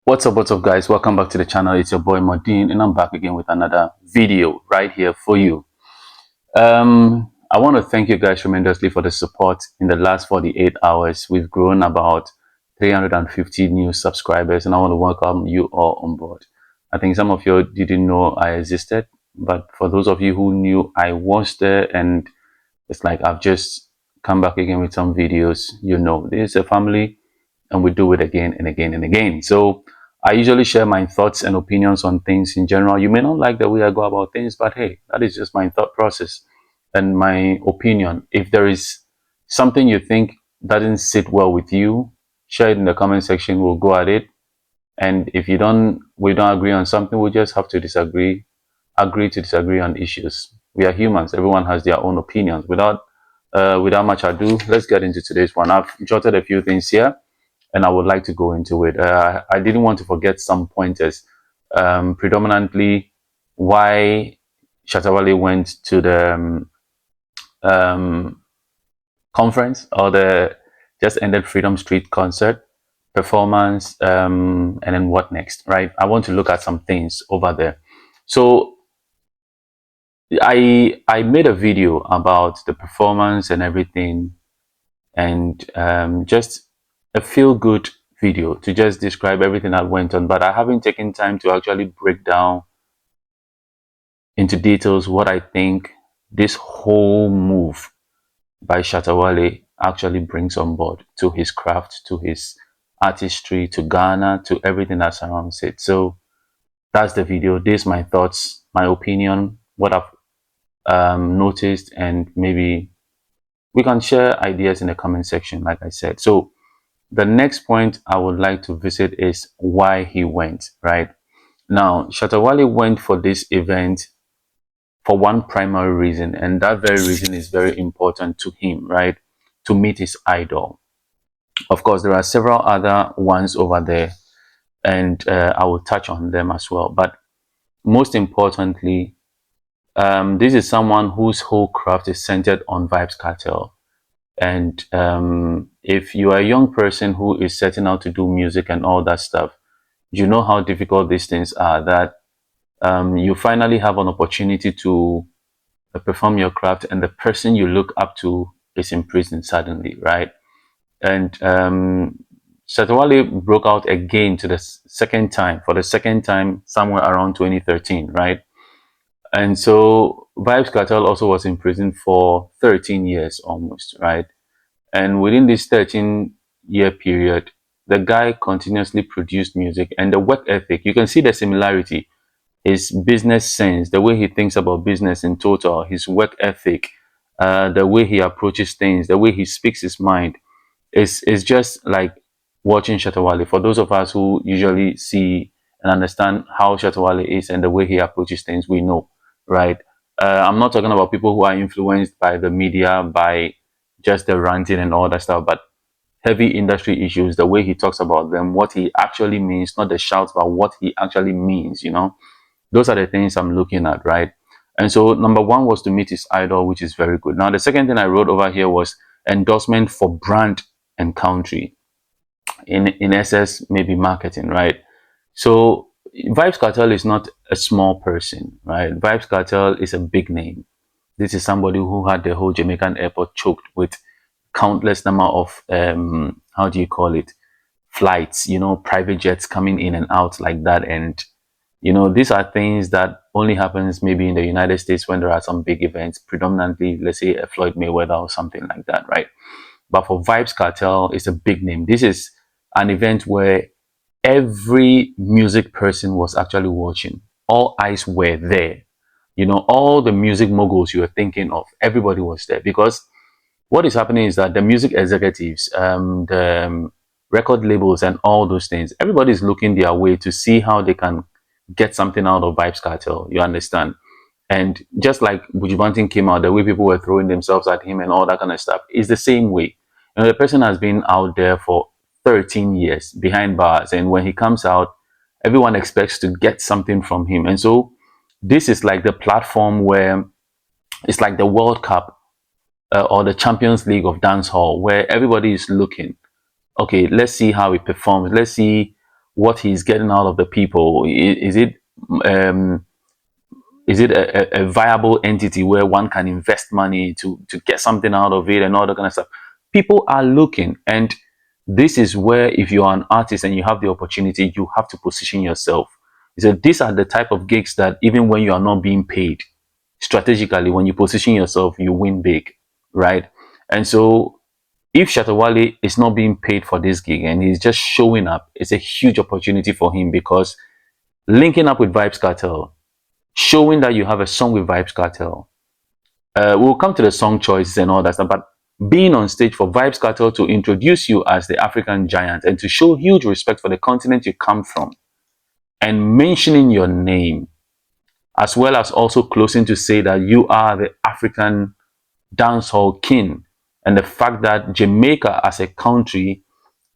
What's up guys, welcome back to the channel. It's your boy Mordin and I'm back again with another video right here for you. I want to thank you guys tremendously for the support. In the last 48 hours we've grown about 350 new subscribers, and I want to welcome you all on board. I think some of you didn't know I existed, but for those of you who knew, I was there, and it's like I've just come back again with some videos. You know, this is a family and we do it again and again and again. So I usually share my thoughts and opinions on things in general. You may not like the way I go about things, but hey, that is just my thought process and my opinion. If there is something you think doesn't sit well with you, share it in the comment section. We'll go at it. And if we don't agree on something, we just have to agree to disagree on issues. We are humans. Everyone has their own opinions. Without much ado, let's get into today's one. I've jotted a few things here, and I would like to go into it. I didn't want to forget some pointers, predominantly why Shatta Wale went to the conference, or the just ended Freedom Street concert performance, and then what next, right? I want to look at some things over there. So I made a video about the performance and everything, and just a feel-good video to just describe everything that went on, but I haven't taken time to actually break down into details what I think this whole move by Shatta Wale actually brings on board to his craft, to his artistry, to Ghana, to everything that surrounds it. So that's the video. This is my thoughts, my opinion, what I've noticed, and maybe we can share ideas in the comment section, like I said. So the next point I would like to visit is why he went, right? Now, Shatta Wale went for this event for one primary reason, and that very reason is very important to him, right? To meet his idol. Of course, there are several other ones over there, and I will touch on them as well. But most importantly, this is someone whose whole craft is centered on Vybz Kartel. And if you are a young person who is setting out to do music and all that stuff, you know how difficult these things are, that you finally have an opportunity to perform your craft, and the person you look up to is in prison suddenly, right? And Shatta Wale broke out again for the second time somewhere around 2013, right? And so Vybz Kartel also was in prison for 13 years almost, right? And within this 13-year period, the guy continuously produced music, and the work ethic, you can see the similarity. His business sense, the way he thinks about business in total, his work ethic, the way he approaches things, the way he speaks his mind, is just like watching Shatta Wale. For those of us who usually see and understand how Shatta Wale is and the way he approaches things, we know, right? I'm not talking about people who are influenced by the media, by just the ranting and all that stuff, but heavy industry issues, the way he talks about them, what he actually means, not the shouts, but what he actually means, you know. Those are the things I'm looking at, right? And so number one was to meet his idol, which is very good. Now, the second thing I wrote over here was endorsement for brand and country. In essence, maybe marketing, right? So Vybz Kartel is not a small person, right? Vybz Kartel is a big name. This is somebody who had the whole Jamaican airport choked with countless number of how do you call it, flights, you know, private jets coming in and out like that. And you know, these are things that only happens maybe in the United States when there are some big events, predominantly, let's say, a Floyd Mayweather or something like that, right? But for Vybz Kartel, it's a big name. This is an event where every music person was actually watching. All eyes were there. You know, all the music moguls you were thinking of, everybody was there, because what is happening is that the music executives, the record labels and all those things, everybody is looking their way to see how they can get something out of Vybz Kartel, you understand? And just like Buju Banton came out, the way people were throwing themselves at him and all that kind of stuff is the same way. You know, the person has been out there for 13 years behind bars, and when he comes out, everyone expects to get something from him. And so this is like the platform where it's like the World Cup, or the Champions League of dancehall, where everybody is looking, okay, let's see how he performs, let's see what he's getting out of the people? Um, is it a viable entity where one can invest money to get something out of it and all that kind of stuff? People are looking, and this is where, if you are an artist and you have the opportunity, you have to position yourself. So these are the type of gigs that even when you are not being paid, strategically, when you position yourself, you win big, right? And so if Shatta Wale is not being paid for this gig and he's just showing up, it's a huge opportunity for him, because linking up with Vybz Kartel, showing that you have a song with Vybz Kartel. We'll come to the song choices and all that stuff, but being on stage for Vybz Kartel to introduce you as the African giant and to show huge respect for the continent you come from and mentioning your name, as well as also closing to say that you are the African dancehall king, and the fact that Jamaica as a country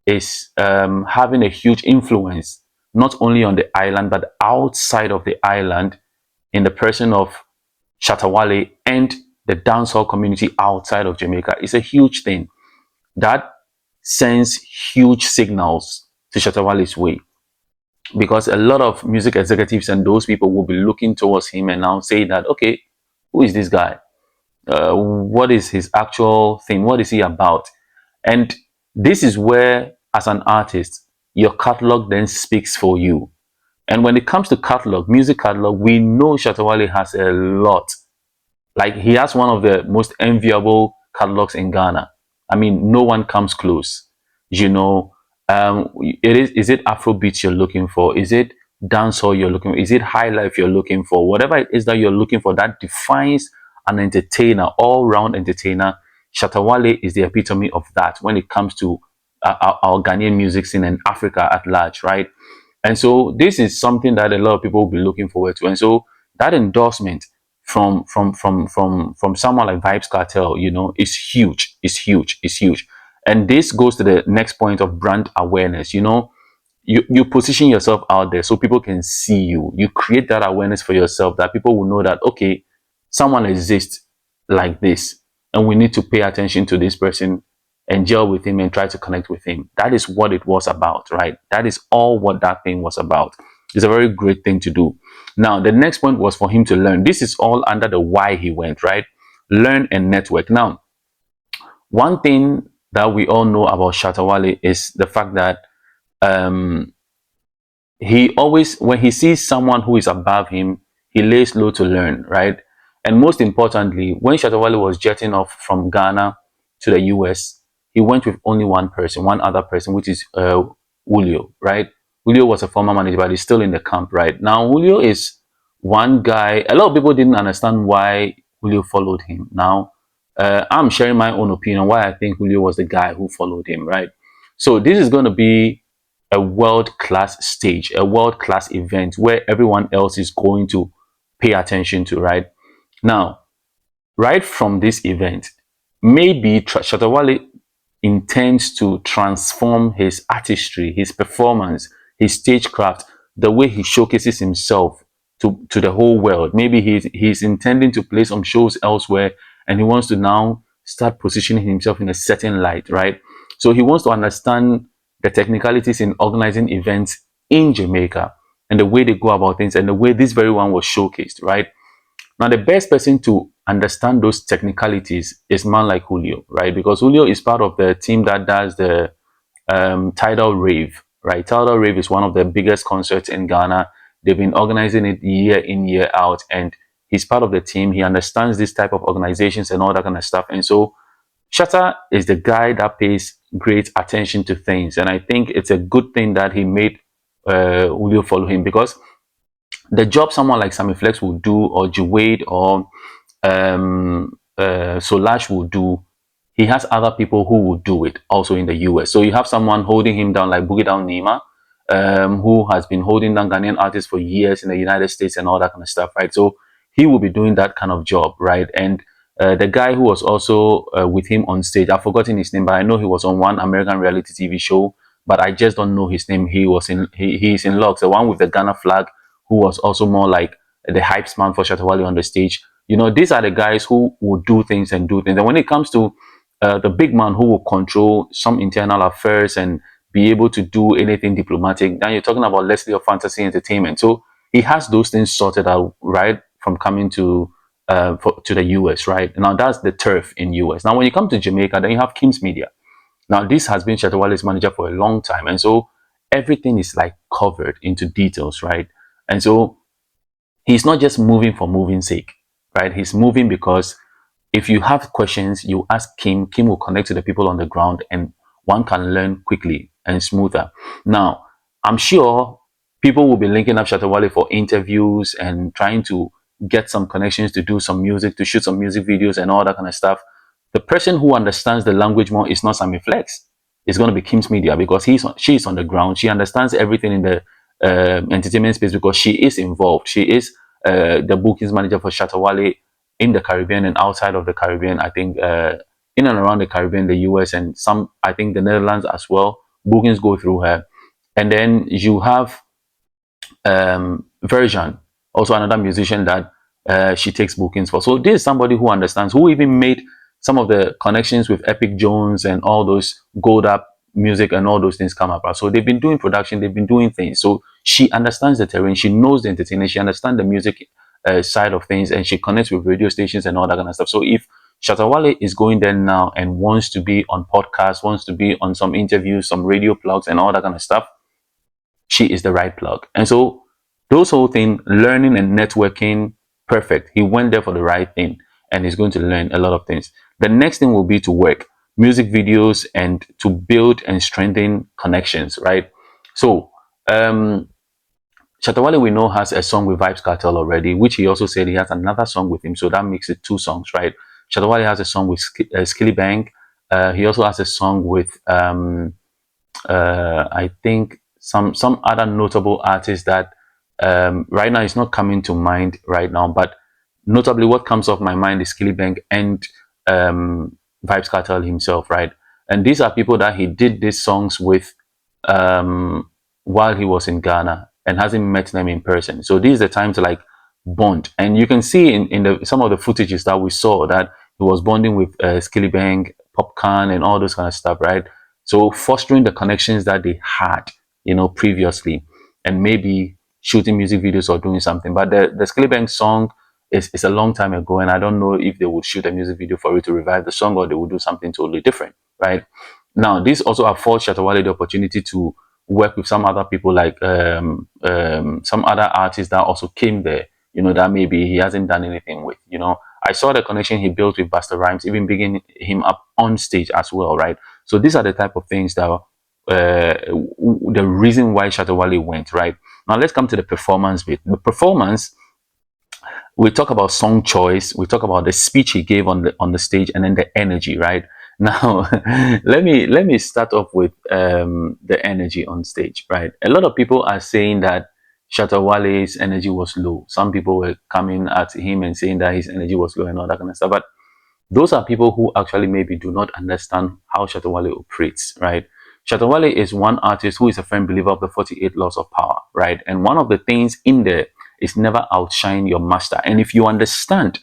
is having a huge influence, not only on the island, but outside of the island, in the person of Shatta Wale and the dancehall community outside of Jamaica, is a huge thing. That sends huge signals to Shatta Wale's way, because a lot of music executives and those people will be looking towards him and now say that, okay, who is this guy? What is his actual thing? What is he about? And this is where, as an artist, your catalog then speaks for you. And when it comes to catalog, music catalog, we know Shatta Wale has a lot. Like, he has one of the most enviable catalogs in Ghana. I mean, no one comes close. You know, is it Afrobeats you're looking for? Is it dancehall you're looking for? Is it high life you're looking for? Whatever it is that you're looking for that defines an entertainer, all-round entertainer, Shatta Wale is the epitome of that when it comes to our Ghanaian music scene and Africa at large, right? And so this is something that a lot of people will be looking forward to. And so that endorsement from someone like Vybz Kartel, you know, is huge. It's huge. It's huge. And this goes to the next point of brand awareness. You know, you position yourself out there so people can see you. You create that awareness for yourself, that people will know that, okay, someone exists like this, and we need to pay attention to this person and gel with him and try to connect with him. That is what it was about, right? That is all what that thing was about. It's a very great thing to do. Now, the next point was for him to learn. This is all under the why he went, right? Learn and network. Now, one thing that we all know about Shatta Wale is the fact that he always, when he sees someone who is above him, he lays low to learn, right? And most importantly, when Shatta Wale was jetting off from Ghana to the US, he went with only one person, one other person, which is Julio, right? Julio was a former manager, but he's still in the camp right now. Julio is one guy. A lot of people didn't understand why Julio followed him. Now, I'm sharing my own opinion why I think Julio was the guy who followed him, right? So this is going to be a world-class stage, a world-class event where everyone else is going to pay attention to, right? Now, right from this event, maybe Shatta Wale intends to transform his artistry, his performance, his stagecraft, the way he showcases himself to the whole world. Maybe he's intending to play some shows elsewhere, and he wants to now start positioning himself in a certain light, right? So he wants to understand the technicalities in organizing events in Jamaica and the way they go about things and the way this very one was showcased, right? Now, the best person to understand those technicalities is man like Julio, right? Because Julio is part of the team that does the Tidal Rave, right? Tidal Rave is one of the biggest concerts in Ghana. They've been organizing it year in, year out, and he's part of the team. He understands this type of organizations and all that kind of stuff. And so Shatta is the guy that pays great attention to things. And I think it's a good thing that he made Julio follow him, because the job someone like Sammy Flex will do, or Juwade, or Solash will do, he has other people who will do it also in the US. So you have someone holding him down like Boogie Down Nima, who has been holding down Ghanaian artists for years in the United States and all that kind of stuff, right? So he will be doing that kind of job, right? And the guy who was also with him on stage, I've forgotten his name, but I know he was on one American reality TV show, but I just don't know his name. He's in Lux, the one with the Ghana flag, who was also more like the hype man for Shatta Wale on the stage. You know, these are the guys who will do things. And when it comes to the big man who will control some internal affairs and be able to do anything diplomatic. Then you're talking about Leslie of Fantasy Entertainment. So he has those things sorted out right from coming to the US, right? Now that's the turf in US. Now when you come to Jamaica, then you have Kim's Media. Now this has been Shatta Wale's manager for a long time, and so everything is like covered into details, right? And so he's not just moving for moving sake, right? He's moving because if you have questions, you ask Kim. Kim will connect to the people on the ground, and one can learn quickly and smoother. Now, I'm sure people will be linking up Shatta Wale for interviews and trying to get some connections to do some music, to shoot some music videos and all that kind of stuff. The person who understands the language more is not Sammy Flex. It's going to be Kim's Media because she's on the ground. She understands everything in the entertainment space because she is involved. She is the bookings manager for Shatta Wale in the Caribbean and outside of the Caribbean. I think in and around the Caribbean, the US, and some, I think the Netherlands as well. Bookings go through her. And then you have Version, also another musician that she takes bookings for. So this is somebody who understands, who even made some of the connections with Epic Jones and all those Gold Up music and all those things come up. So they've been doing production, they've been doing things. So she understands the terrain, she knows the entertainment, she understands the music side of things, and she connects with radio stations and all that kind of stuff. So if Shatta Wale is going there now and wants to be on podcasts, wants to be on some interviews, some radio plugs and all that kind of stuff, she is the right plug. And so those whole thing, learning and networking, perfect. He went there for the right thing and he's going to learn a lot of things. The next thing will be to work music videos and to build and strengthen connections, right? So Shatta Wale, we know, has a song with Vybz Kartel already, which he also said he has another song with him. So that makes it 2 songs, right? Shatta Wale has a song with Skilly Bang. He also has a song with, I think, some other notable artists that right now is not coming to mind right now. But notably, what comes off my mind is Skilly Bang and Vybz Kartel himself, right? And these are people that he did these songs with while he was in Ghana and hasn't met them in person. So this is the time to like bond. And you can see in some of the footages that we saw that he was bonding with Skilly Bang, Popcorn, and all those kind of stuff, right? So fostering the connections that they had, you know, previously, and maybe shooting music videos or doing something. But the Skilly Bang song is a long time ago, and I don't know if they would shoot a music video for it to revive the song or they would do something totally different, right? Now, this also affords Shatta Wale the opportunity to work with some other people, like some other artists that also came there, you know, that maybe he hasn't done anything with, you know. I saw the connection he built with Busta Rhymes, even bigging him up on stage as well, right? So these are the type of things that the reason why Shatta Wale went, right? Now let's come to the performance bit. The performance, we talk about song choice, we talk about the speech he gave on the stage, and then the energy, right? Now let me start off with the energy on stage, right? A lot of people are saying that Shatta Wale's energy was low. Some people were coming at him and saying that his energy was low and all that kind of stuff. But those are people who actually maybe do not understand how Shatta Wale operates, right? Shatta Wale is one artist who is a firm believer of the 48 laws of power, right? And one of the things in there is never outshine your master. And if you understand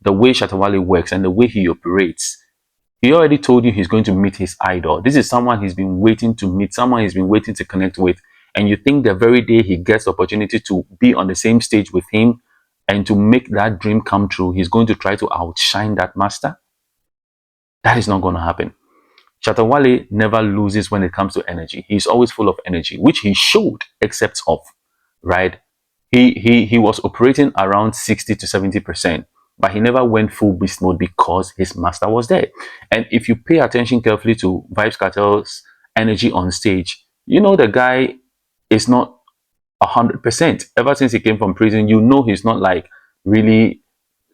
the way Shatta Wale works and the way he operates, he already told you he's going to meet his idol. This is someone he's been waiting to meet, someone he's been waiting to connect with. And you think the very day he gets the opportunity to be on the same stage with him and to make that dream come true, he's going to try to outshine that master? That is not going to happen. Shatta Wale never loses when it comes to energy. He's always full of energy, which he showed except of, right? He was operating around 60 to 70%, but he never went full beast mode because his master was there. And if you pay attention carefully to Vybz Kartel's energy on stage, you know the guy is not 100%. Ever since he came from prison, you know he's not like really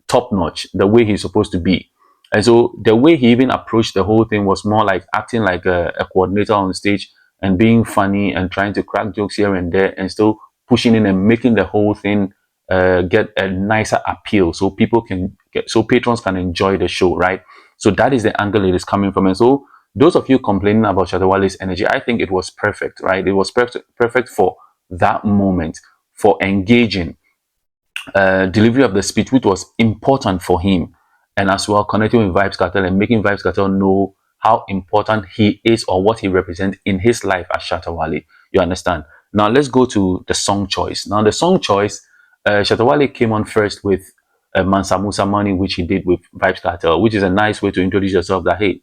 top notch the way he's supposed to be. And so the way he even approached the whole thing was more like acting like a coordinator on stage and being funny and trying to crack jokes here and there and still pushing in and making the whole thing get a nicer appeal so people can get, so patrons can enjoy the show, right? So that is the angle it is coming from. And so those of you complaining about Shatta Wale's energy, I think it was perfect, right? It was perfect for that moment, for engaging, delivery of the speech, which was important for him, and as well connecting with Vybz Kartel and making Vybz Kartel know how important he is or what he represents in his life as Shatta Wale. You understand? Now let's go to the song choice. Now the song choice, Shatta Wale came on first with Mansa Musa Money, which he did with Vybz Kartel, which is a nice way to introduce yourself that, hey,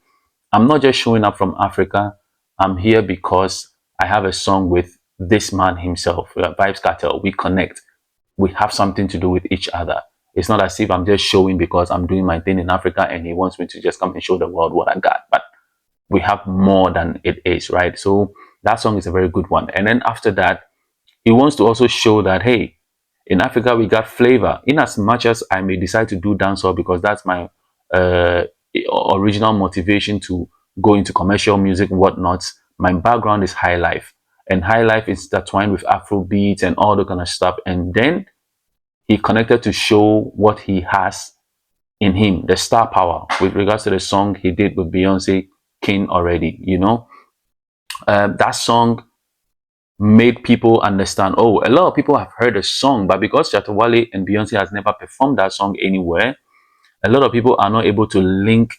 I'm not just showing up from Africa. I'm here because I have a song with this man himself, Vybz Kartel. We connect. We have something to do with each other. It's not as if I'm just showing because I'm doing my thing in Africa and he wants me to just come and show the world what I got. But we have more than it is, right? So that song is a very good one. And then after that, he wants to also show that, hey, in Africa, we got flavor. In as much as I may decide to do dancehall because that's my uh, original motivation to go into commercial music and whatnot, my background is high life. And high life is intertwined with Afro beats and all that kind of stuff. And then he connected to show what he has in him, the star power, with regards to the song he did with Beyonce, King Already, you know. That song made people understand, oh, a lot of people have heard the song, but because Shatta Wale and Beyonce has never performed that song anywhere, a lot of people are not able to link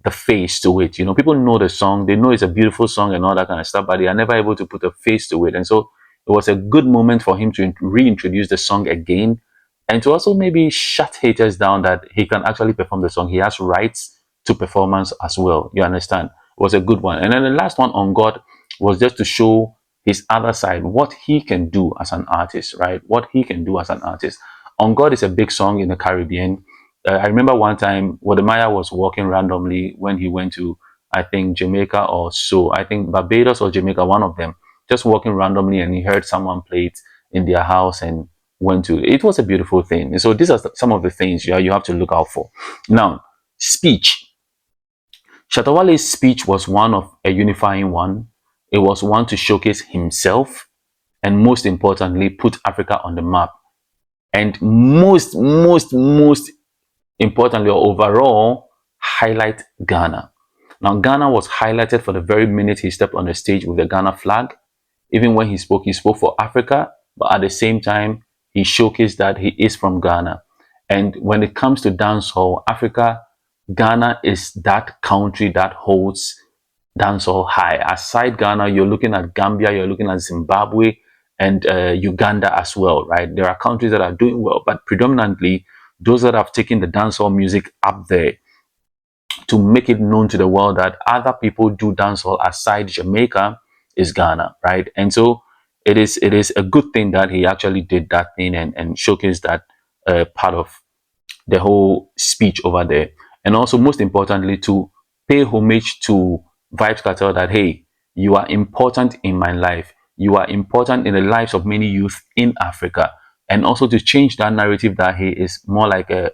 the face to it. You know, people know the song, they know it's a beautiful song and all that kind of stuff, but they are never able to put a face to it. And so it was a good moment for him to reintroduce the song again and to also maybe shut haters down that he can actually perform the song. He has rights to performance as well. You understand? It was a good one. And then the last one, On God, was just to show his other side, what he can do as an artist, right? What he can do as an artist. On God is a big song in the Caribbean. I remember one time Wodemaya was walking randomly when he went to, I think, Jamaica or so. I think Barbados or Jamaica, one of them, just walking randomly, and he heard someone play it in their house and went to. It was a beautiful thing. And so these are some of the things you have to look out for. Now, speech. Shatta Wale's speech was one of a unifying one. It was one to showcase himself and most importantly, put Africa on the map. And most importantly or overall, highlight Ghana. Now, Ghana was highlighted for the very minute he stepped on the stage with the Ghana flag. Even when he spoke for Africa, but at the same time, he showcased that he is from Ghana. And when it comes to dancehall, Africa, Ghana is that country that holds dancehall high. Aside Ghana, you're looking at Gambia, you're looking at Zimbabwe, and Uganda as well, right? There are countries that are doing well, but predominantly those that have taken the dancehall music up there to make it known to the world that other people do dancehall aside Jamaica is Ghana, right? And so it is a good thing that he actually did that thing and showcased that part of the whole speech over there. And also, most importantly, to pay homage to Vybz Kartel that, hey, you are important in my life. You are important in the lives of many youth in Africa. And also to change that narrative that he is more like a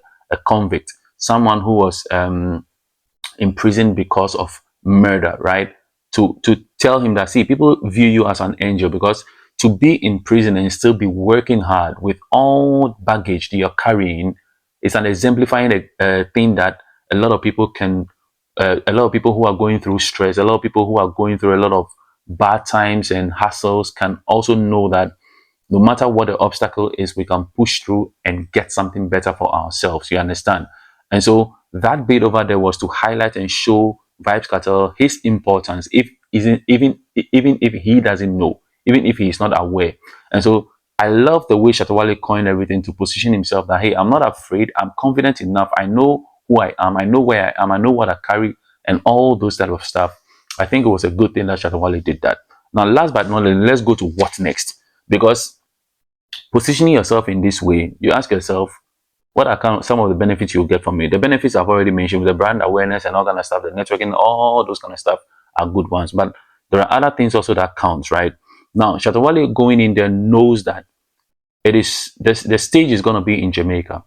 convict, someone who was in prison because of murder, right? To tell him that, see, people view you as an angel because to be in prison and still be working hard with all baggage that you're carrying is an exemplifying thing that a lot of people can, a lot of people who are going through stress, a lot of people who are going through a lot of bad times and hassles can also know that no matter what the obstacle is, we can push through and get something better for ourselves. You understand? And so that bit over there was to highlight and show Vybz Kartel his importance, if isn't even if he doesn't know, even if he is not aware. And so I love the way Shatta Wale coined everything to position himself that, hey, I'm not afraid, I'm confident enough, I know who I am, I know where I am, I know what I carry, and all those type of stuff. I think it was a good thing that Shatta Wale did that. Now, last but not least, let's go to what next. Because positioning yourself in this way, you ask yourself, what are some of the benefits you'll get from it? The benefits I've already mentioned with the brand awareness and all kind of stuff, the networking, all those kind of stuff are good ones. But there are other things also that counts, right? Now, Shatta Wale going in there knows that it is the stage is going to be in Jamaica,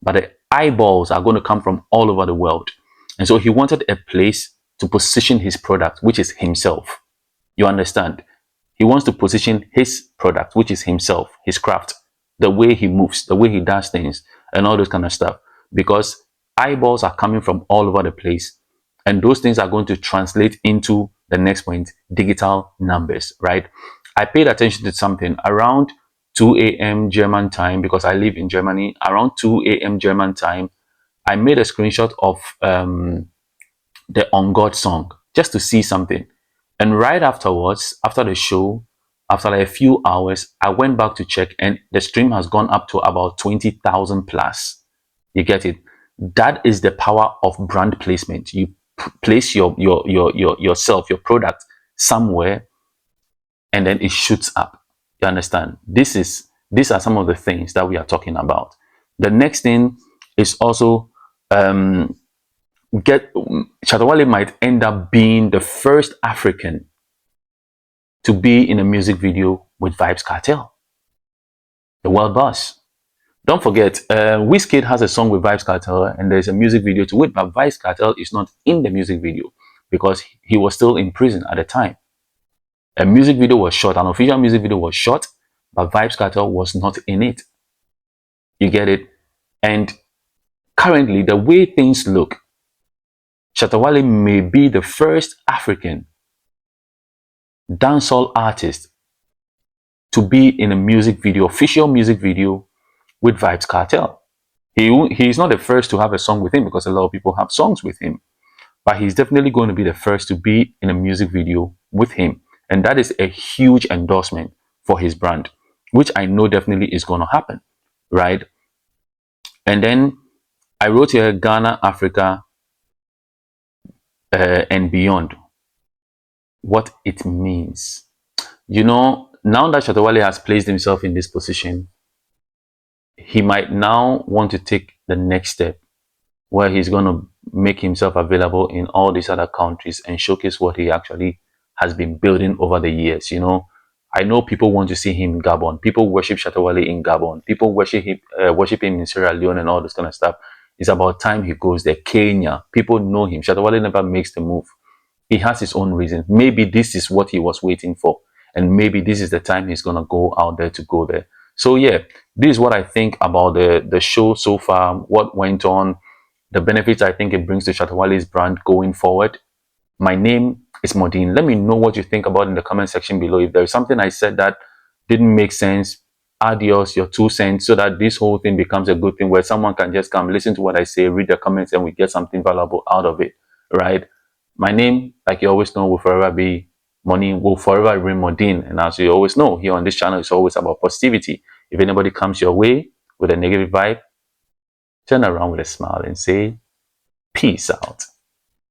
but the eyeballs are going to come from all over the world. And so he wanted a place to position his product, which is himself. You understand? He wants to position his product, which is himself, his craft, the way he moves, the way he does things, and all those kind of stuff. Because eyeballs are coming from all over the place. And those things are going to translate into the next point, digital numbers, right? I paid attention to something around 2 a.m. German time because I live in Germany. Around 2 a.m. German time, I made a screenshot of the On God song, just to see something. And right afterwards, after the show, after like a few hours, I went back to check, and the stream has gone up to about 20,000 plus. You get it? That is the power of brand placement. You place yourself, your product somewhere, and then it shoots up. You understand? These are some of the things that we are talking about. The next thing is also get Shatta Wale might end up being the first African to be in a music video with Vybz Kartel, the world boss. Don't forget, Wizkid has a song with Vybz Kartel, and there's a music video to it, but Vybz Kartel is not in the music video because he was still in prison at the time. A music video was shot, an official music video was shot, but Vybz Kartel was not in it. You get it? And currently, the way things look, Shatta Wale may be the first African dancehall artist to be in a music video, official music video with Vybz Kartel. He's not the first to have a song with him because a lot of people have songs with him, but he's definitely going to be the first to be in a music video with him. And that is a huge endorsement for his brand, which I know definitely is going to happen, right? And then I wrote here Ghana, Africa, and beyond. What it means. You know, now that Shatta Wale has placed himself in this position, he might now want to take the next step where he's going to make himself available in all these other countries and showcase what he actually has been building over the years. You know, I know people want to see him in Gabon. People worship Shatta Wale in Gabon. People worship him in Sierra Leone and all this kind of stuff. It's about time he goes there. Kenya, people know him. Shatta Wale never makes the move. He has his own reason. Maybe this is what he was waiting for. And maybe this is the time he's going to go out there to go there. So yeah, this is what I think about the show so far, what went on, the benefits I think it brings to Shatta Wale's brand going forward. My name is Mordin. Let me know what you think about in the comment section below. If there's something I said that didn't make sense, add your 2 cents so that this whole thing becomes a good thing where someone can just come listen to what I say, read the comments, and we get something valuable out of it, right? My name, like you always know, will forever be money, will forever remain Mordin. And as you always know, here on this channel, it's always about positivity. If anybody comes your way with a negative vibe, turn around with a smile and say, peace out.